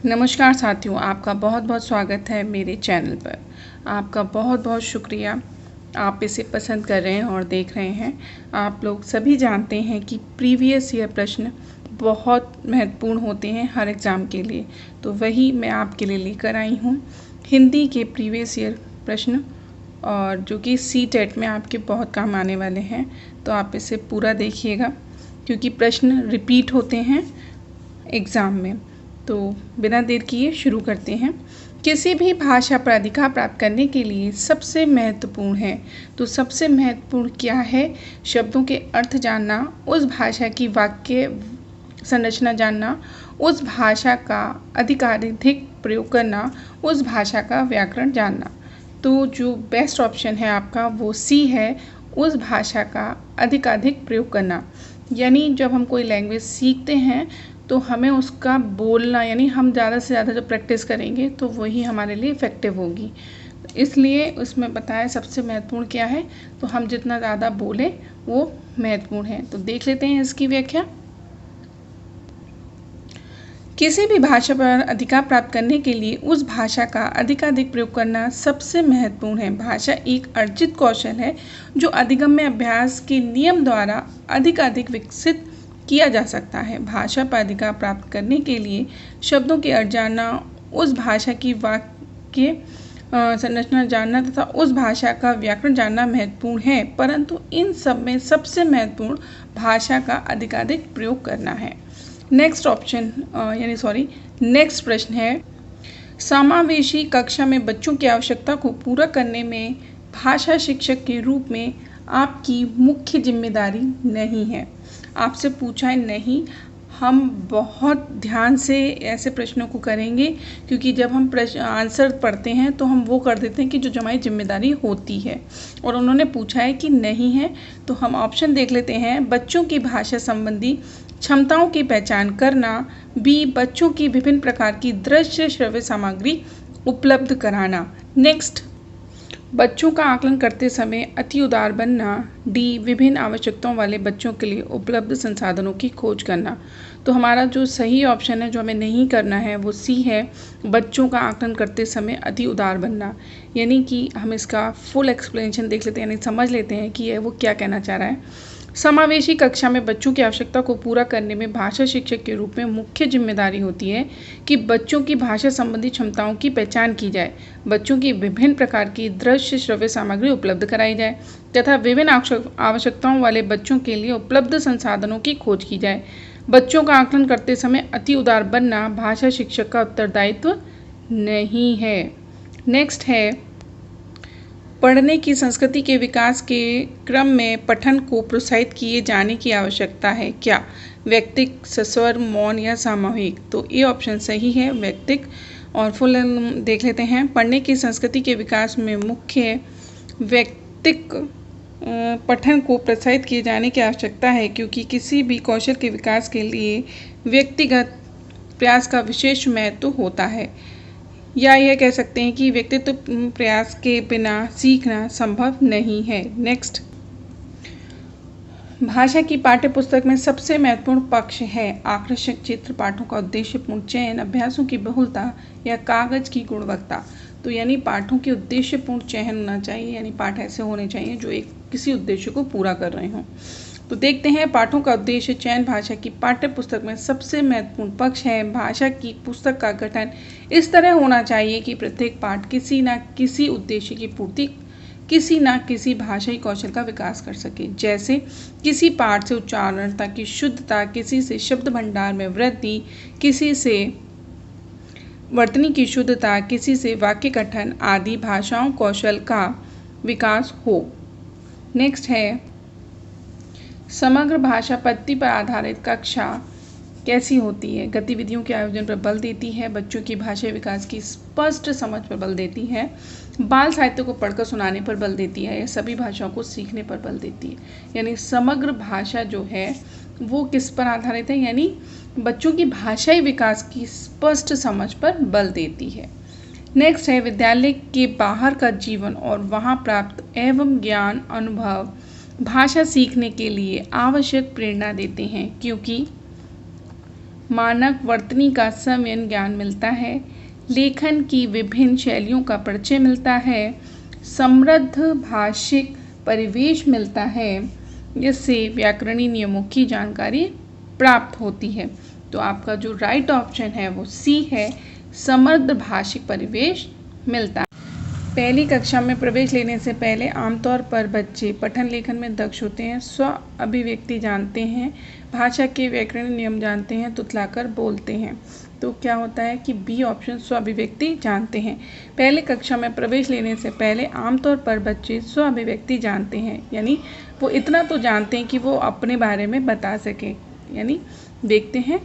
नमस्कार साथियों, आपका बहुत बहुत स्वागत है मेरे चैनल पर। आपका बहुत बहुत शुक्रिया, आप इसे पसंद कर रहे हैं और देख रहे हैं। आप लोग सभी जानते हैं कि प्रीवियस ईयर प्रश्न बहुत महत्वपूर्ण होते हैं हर एग्ज़ाम के लिए, तो वही मैं आपके लिए लेकर आई हूँ हिंदी के प्रीवियस ईयर प्रश्न, और जो कि CTET में आपके बहुत काम आने वाले हैं। तो आप इसे पूरा देखिएगा क्योंकि प्रश्न रिपीट होते हैं एग्ज़ाम में। तो बिना देर किए शुरू करते हैं। किसी भी भाषा पर अधिकार प्राप्त करने के लिए सबसे महत्वपूर्ण है, तो सबसे महत्वपूर्ण क्या है? शब्दों के अर्थ जानना, उस भाषा की वाक्य संरचना जानना, उस भाषा का अधिकाधिक प्रयोग करना, उस भाषा का व्याकरण जानना। तो जो बेस्ट ऑप्शन है आपका वो C है, उस भाषा का अधिकाधिक प्रयोग करना। यानी जब हम कोई लैंग्वेज सीखते हैं तो हमें उसका बोलना, यानी हम ज़्यादा से ज़्यादा जब प्रैक्टिस करेंगे तो वही हमारे लिए इफ़ेक्टिव होगी। इसलिए उसमें बताया सबसे महत्वपूर्ण क्या है, तो हम जितना ज़्यादा बोलें वो महत्वपूर्ण है। तो देख लेते हैं इसकी व्याख्या। किसी भी भाषा पर अधिकार प्राप्त करने के लिए उस भाषा का अधिकाधिक प्रयोग करना सबसे महत्वपूर्ण है। भाषा एक अर्जित कौशल है जो अधिगम्य अभ्यास के नियम द्वारा अधिकाधिक विकसित किया जा सकता है। भाषा पर अधिकार प्राप्त करने के लिए शब्दों के अर्थ जानना, उस भाषा की वाक्य संरचना जानना तथा उस भाषा का व्याकरण जानना महत्वपूर्ण है, परंतु इन सब में सबसे महत्वपूर्ण भाषा का अधिकाधिक प्रयोग करना है। नेक्स्ट प्रश्न है, समावेशी कक्षा में बच्चों की आवश्यकता को पूरा करने में भाषा शिक्षक के रूप में आपकी मुख्य जिम्मेदारी नहीं है। आपसे पूछा है नहीं। हम बहुत ध्यान से ऐसे प्रश्नों को करेंगे क्योंकि जब हम प्रश्न आंसर पढ़ते हैं तो हम वो कर देते हैं कि जो हमारी जिम्मेदारी होती है, और उन्होंने पूछा है कि नहीं है। तो हम ऑप्शन देख लेते हैं। बच्चों की भाषा संबंधी क्षमताओं की पहचान करना, B बच्चों की विभिन्न प्रकार की दृश्य श्रव्य सामग्री उपलब्ध कराना। नेक्स्ट, बच्चों का आकलन करते समय अति उदार बनना, D विभिन्न आवश्यकताओं वाले बच्चों के लिए उपलब्ध संसाधनों की खोज करना। तो हमारा जो सही ऑप्शन है, जो हमें नहीं करना है, वो C है, बच्चों का आकलन करते समय अति उदार बनना। यानी कि हम इसका फुल एक्सप्लेनेशन देख लेते हैं, यानी समझ लेते हैं कि वो क्या कहना चाह रहा है। समावेशी कक्षा में बच्चों की आवश्यकता को पूरा करने में भाषा शिक्षक के रूप में मुख्य जिम्मेदारी होती है कि बच्चों की भाषा संबंधी क्षमताओं की पहचान की जाए, बच्चों की विभिन्न प्रकार की दृश्य श्रव्य सामग्री उपलब्ध कराई जाए तथा विभिन्न आवश्यकताओं वाले बच्चों के लिए उपलब्ध संसाधनों की खोज की जाए। बच्चों का आकलन करते समय अति उदार बनना भाषा शिक्षक का उत्तरदायित्व नहीं है। नेक्स्ट है, पढ़ने की संस्कृति के विकास के क्रम में पठन को प्रोत्साहित किए जाने की आवश्यकता है। क्या व्यक्तिक, सस्वर, मौन या सामूहिक? तो ये ऑप्शन सही है, व्यक्तिक। और फुल देख लेते हैं। पढ़ने की संस्कृति के विकास में मुख्य व्यक्तिक पठन को प्रोत्साहित किए जाने की आवश्यकता है क्योंकि किसी भी कौशल के विकास के लिए व्यक्तिगत प्रयास का विशेष महत्व होता है, या यह कह सकते हैं कि व्यक्तित्व प्रयास के बिना सीखना संभव नहीं है। नेक्स्ट, भाषा की पाठ्यपुस्तक में सबसे महत्वपूर्ण पक्ष है आकर्षक चित्र, पाठों का उद्देश्यपूर्ण चयन, अभ्यासों की बहुलता या कागज की गुणवत्ता। तो यानी पाठों के उद्देश्यपूर्ण चयन होना चाहिए, यानी पाठ ऐसे होने चाहिए जो किसी उद्देश्य को पूरा कर रहे हों। तो देखते हैं, पाठों का उद्देश्य चयन भाषा की पाठ्य पुस्तक में सबसे महत्वपूर्ण पक्ष है। भाषा की पुस्तक का गठन इस तरह होना चाहिए कि प्रत्येक पाठ किसी न किसी उद्देश्य की पूर्ति, किसी न किसी भाषाई कौशल का विकास कर सके। जैसे किसी पाठ से उच्चारणता की शुद्धता, किसी से शब्द भंडार में वृद्धि, किसी से वर्तनी की शुद्धता, किसी से वाक्य गठन आदि भाषाओं कौशल का विकास हो। नेक्स्ट है, समग्र भाषा पद्धति पर आधारित कक्षा कैसी होती है? गतिविधियों के आयोजन पर बल देती है, बच्चों की भाषा विकास की स्पष्ट समझ पर बल देती है, बाल साहित्य को पढ़कर सुनाने पर बल देती है, या सभी भाषाओं को सीखने पर बल देती है। यानी समग्र भाषा जो है वो किस पर आधारित है? यानी बच्चों की भाषाई विकास की स्पष्ट समझ पर बल देती है। नेक्स्ट है, विद्यालय के बाहर का जीवन और वहाँ प्राप्त एवं ज्ञान अनुभव भाषा सीखने के लिए आवश्यक प्रेरणा देते हैं, क्योंकि मानक वर्तनी का संवयन ज्ञान मिलता है, लेखन की विभिन्न शैलियों का परिचय मिलता है, समृद्ध भाषिक परिवेश मिलता है, जिससे व्याकरणीय नियमों की जानकारी प्राप्त होती है। तो आपका जो राइट ऑप्शन है वो सी है, समृद्ध भाषिक परिवेश मिलता है। पहली कक्षा में प्रवेश लेने से पहले आमतौर पर बच्चे पठन लेखन में दक्ष होते हैं, स्व अभिव्यक्ति जानते हैं, भाषा के व्याकरणीय नियम जानते हैं, तुतलाकर बोलते हैं। तो क्या होता है कि बी ऑप्शन स्व अभिव्यक्ति जानते हैं। पहले कक्षा में प्रवेश लेने से पहले आमतौर पर बच्चे स्व अभिव्यक्ति जानते हैं, यानी वो इतना तो जानते हैं कि वो अपने बारे में बता सकें। यानी देखते हैं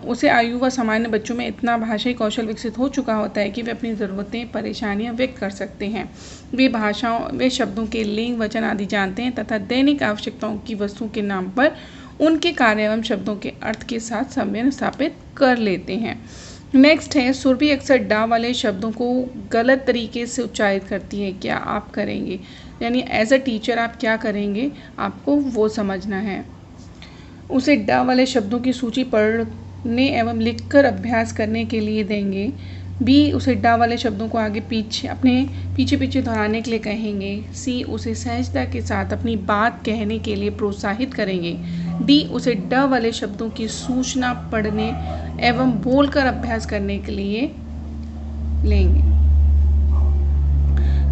उसे आयु व सामान्य बच्चों में इतना भाषाई कौशल विकसित हो चुका होता है कि वे अपनी ज़रूरतें परेशानियां व्यक्त कर सकते हैं। वे शब्दों के लिंग वचन आदि जानते हैं तथा दैनिक आवश्यकताओं की वस्तुओं के नाम पर उनके कार्य एवं शब्दों के अर्थ के साथ संबंध स्थापित कर लेते हैं। नेक्स्ट है, सुरभि अक्सर डा वाले शब्दों को गलत तरीके से उच्चारित करती है। क्या आप करेंगे? यानी एज अ टीचर आप क्या करेंगे, आपको वो समझना है। उसे ड वाले शब्दों की सूची पढ़ने एवं लिखकर अभ्यास करने के लिए देंगे। बी, उसे ड वाले शब्दों को आगे पीछे अपने पीछे दोहराने के लिए कहेंगे। सी, उसे सहजता के साथ अपनी बात कहने के लिए प्रोत्साहित करेंगे। डी, उसे ड वाले शब्दों की सूचना पढ़ने एवं बोलकर अभ्यास करने के लिए लेंगे।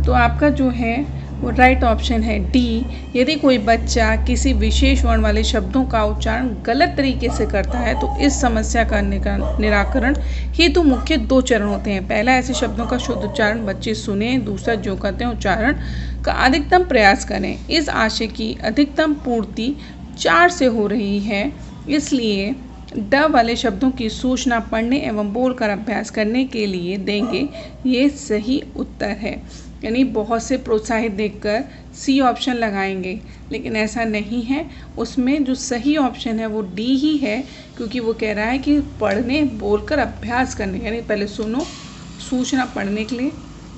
तो आपका जो है वो राइट ऑप्शन है डी। यदि कोई बच्चा किसी विशेष वर्ण वाले शब्दों का उच्चारण गलत तरीके से करता है तो इस समस्या का निराकरण हेतु मुख्य 2 चरण होते हैं। पहला, ऐसे शब्दों का शुद्ध उच्चारण बच्चे सुने। दूसरा, जो कहते हैं उच्चारण का अधिकतम प्रयास करें। इस आशय की अधिकतम पूर्ति 4 से हो रही है, इसलिए ड वाले शब्दों की सूचना पढ़ने एवं बोलकर अभ्यास करने के लिए देंगे। ये सही उत्तर है। यानी बहुत से प्रोत्साहित देखकर सी ऑप्शन लगाएंगे, लेकिन ऐसा नहीं है। उसमें जो सही ऑप्शन है वो डी ही है, क्योंकि वो कह रहा है कि पढ़ने बोलकर अभ्यास करने, यानी पहले सुनो, सूचना पढ़ने के लिए,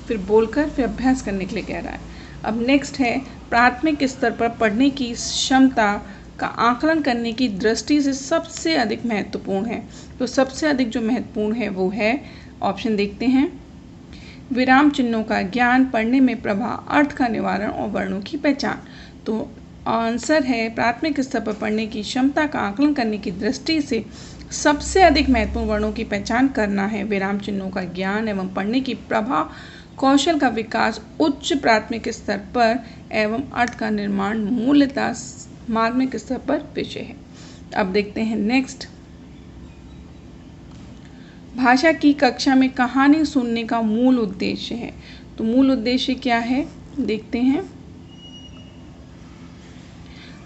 फिर बोलकर, फिर अभ्यास करने के लिए कह रहा है। अब नेक्स्ट है, प्राथमिक स्तर पर पढ़ने की क्षमता का आकलन करने की दृष्टि से सबसे अधिक महत्वपूर्ण है। तो सबसे अधिक जो महत्वपूर्ण है वो है, ऑप्शन देखते हैं, विराम चिन्हों का ज्ञान, पढ़ने में प्रभाव, अर्थ का निवारण और वर्णों की पहचान। तो आंसर है, प्राथमिक स्तर पर पढ़ने की क्षमता का आकलन करने की दृष्टि से सबसे अधिक महत्वपूर्ण वर्णों की पहचान करना है, विराम चिन्हों का ज्ञान एवं पढ़ने की प्रभाव कौशल का विकास उच्च प्राथमिक स्तर पर एवं अर्थ का निर्माण मूलतः माध्यमिक स्तर पर विषय है। अब देखते हैं नेक्स्ट, भाषा की कक्षा में कहानी सुनने का मूल उद्देश्य है। तो मूल उद्देश्य क्या है, देखते हैं।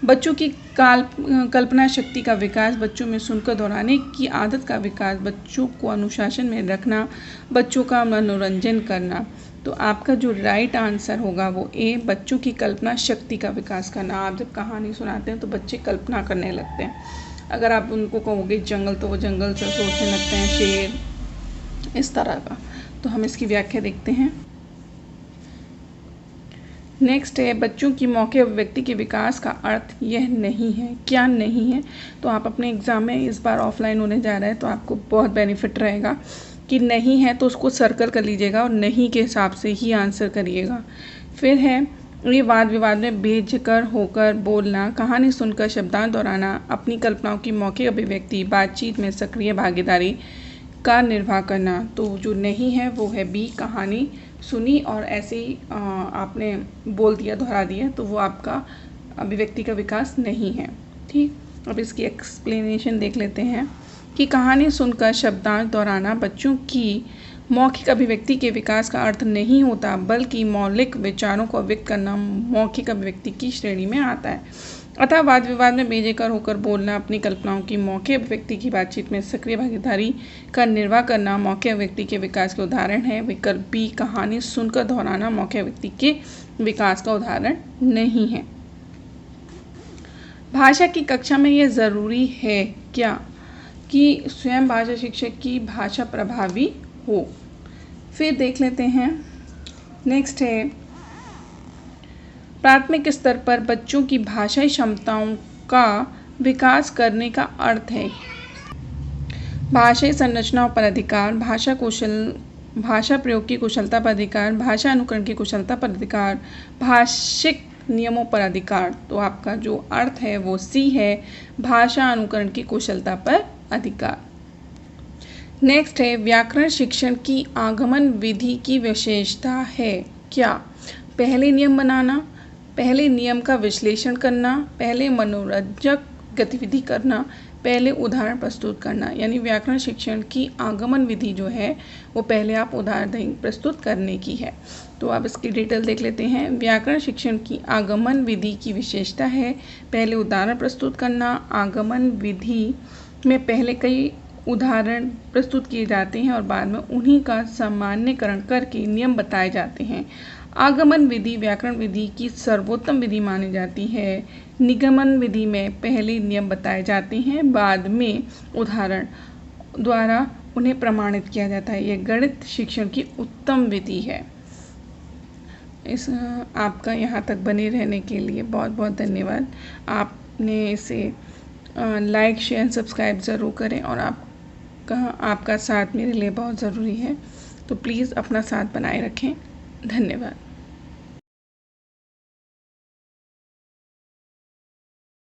बच्चों की कल्पना शक्ति का विकास, बच्चों में सुनकर दोहराने की आदत का विकास, बच्चों को अनुशासन में रखना, बच्चों का मनोरंजन करना। तो आपका जो राइट आंसर होगा वो ए, बच्चों की कल्पना शक्ति का विकास करना। आप जब कहानी सुनाते हैं तो बच्चे कल्पना करने लगते हैं। अगर आप उनको कहोगे जंगल, तो वो जंगल से सोचने लगते हैं, शेर, इस तरह का। तो हम इसकी व्याख्या देखते हैं। नेक्स्ट है, बच्चों की मौखिक अभिव्यक्ति के विकास का अर्थ यह नहीं है। क्या नहीं है? तो आप अपने एग्जाम में इस बार ऑफलाइन होने जा रहा है तो आपको बहुत बेनिफिट रहेगा कि नहीं है तो उसको सर्कल कर लीजिएगा और नहीं के हिसाब से ही आंसर करिएगा। फिर है, ये वाद विवाद में बेझिझक होकर बोलना, कहानी सुनकर शब्दांत दोहराना, अपनी कल्पनाओं की मौखिक अभिव्यक्ति, बातचीत में सक्रिय भागीदारी का निर्वाह करना। तो जो नहीं है वो है बी, कहानी सुनी और ऐसे ही आपने बोल दिया, दोहरा दिया, तो वो आपका अभिव्यक्ति का विकास नहीं है। ठीक, अब इसकी एक्सप्लेनेशन देख लेते हैं कि कहानी सुनकर शब्दांत दोहराना बच्चों की मौखिक अभिव्यक्ति के विकास का अर्थ नहीं होता, बल्कि मौलिक विचारों को व्यक्त करना मौखिक अभिव्यक्ति की श्रेणी में आता है। अतः वाद विवाद में बेझिझक होकर बोलना, अपनी कल्पनाओं की मौखिक अभिव्यक्ति की बातचीत में सक्रिय भागीदारी का निर्वाह करना मौखिक अभिव्यक्ति के विकास के उदाहरण है। विकल्प बी, कहानी सुनकर दोहराना मौखिक अभिव्यक्ति के विकास का उदाहरण नहीं है। भाषा की कक्षा में यह ज़रूरी है क्या कि स्वयं भाषा शिक्षक की भाषा प्रभावी हो? फिर देख लेते हैं। नेक्स्ट है, प्राथमिक स्तर पर बच्चों की भाषाई क्षमताओं का विकास करने का अर्थ है। भाषाई संरचनाओं पर अधिकार, भाषा प्रयोग की कुशलता पर अधिकार, भाषा अनुकरण की कुशलता पर अधिकार, भाषिक नियमों पर अधिकार। तो आपका जो अर्थ है वो सी है, भाषा अनुकरण की कुशलता पर अधिकार। नेक्स्ट है व्याकरण शिक्षण की आगमन विधि की विशेषता है क्या? पहले नियम बनाना, पहले नियम का विश्लेषण करना, पहले मनोरंजक गतिविधि करना, पहले उदाहरण प्रस्तुत करना। यानी व्याकरण शिक्षण की आगमन विधि जो है वो पहले आप उदाहरण प्रस्तुत करने की है। तो आप इसकी डिटेल देख लेते हैं। व्याकरण शिक्षण की आगमन विधि की विशेषता है पहले उदाहरण प्रस्तुत करना। आगमन विधि में पहले कई उदाहरण प्रस्तुत किए जाते हैं और बाद में उन्हीं का सामान्यकरण करके नियम बताए जाते हैं। आगमन विधि व्याकरण विधि की सर्वोत्तम विधि मानी जाती है। निगमन विधि में पहले नियम बताए जाते हैं, बाद में उदाहरण द्वारा उन्हें प्रमाणित किया जाता है। यह गणित शिक्षण की उत्तम विधि है। आपका यहाँ तक बने रहने के लिए बहुत बहुत धन्यवाद। आपने इसे लाइक शेयर सब्सक्राइब ज़रूर करें और आपका साथ मेरे लिए बहुत ज़रूरी है, तो प्लीज़ अपना साथ बनाए रखें। धन्यवाद।